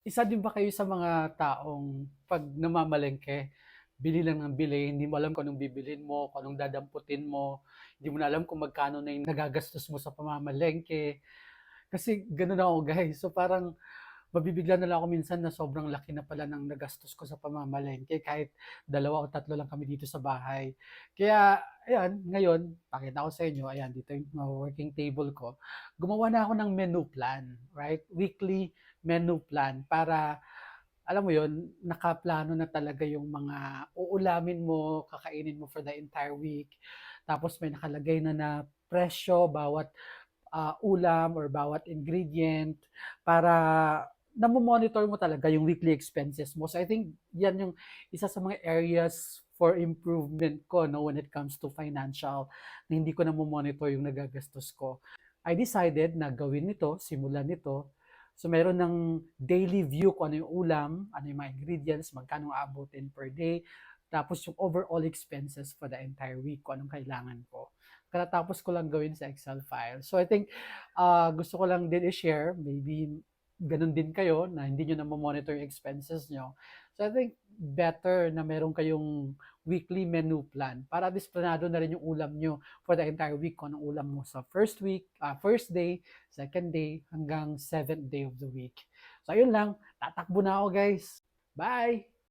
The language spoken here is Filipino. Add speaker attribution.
Speaker 1: Isa din ba kayo sa mga taong 'pag namamalengke, bili lang ng bili, hindi mo alam kung anong bibilhin mo, kung anong dadamputin mo, hindi mo na alam kung magkano na yung nagagastos mo sa pamamalengke. Kasi gano'n ako guys, so parang mabibigla na lang ako minsan na sobrang laki na pala ng nagastos ko sa pamamalengke kahit dalawa o tatlo lang kami dito sa bahay. Kaya ayan, ngayon pakita ko sa inyo, ayan dito yung mga working table ko. Gumawa na ako ng menu plan, right? Weekly menu plan para alam mo yon, nakaplano na talaga yung mga uulamin mo, kakainin mo for the entire week. Tapos may nakalagay na na presyo bawat ulam or bawat ingredient para namo-monitor mo talaga yung weekly expenses mo. So I think yan yung isa sa mga areas for improvement ko no when it comes to financial na hindi ko namo-monitor yung nagagastos ko. I decided na gawin nito, simulan nito. So meron ng daily view kung ano yung ulam, ano yung mga ingredients, magkano aabutin per day, tapos yung overall expenses for the entire week, kung anong kailangan ko. Katatapos ko lang gawin sa Excel file. So I think gusto ko lang din i-share, maybe ganun din kayo na hindi nyo na monitor yung expenses nyo. So I think better na meron kayong weekly menu plan para displanado na rin yung ulam nyo for the entire week kung anong ulam mo sa first week, first day, second day, hanggang seventh day of the week. So ayun lang, tatakbo na ako guys. Bye!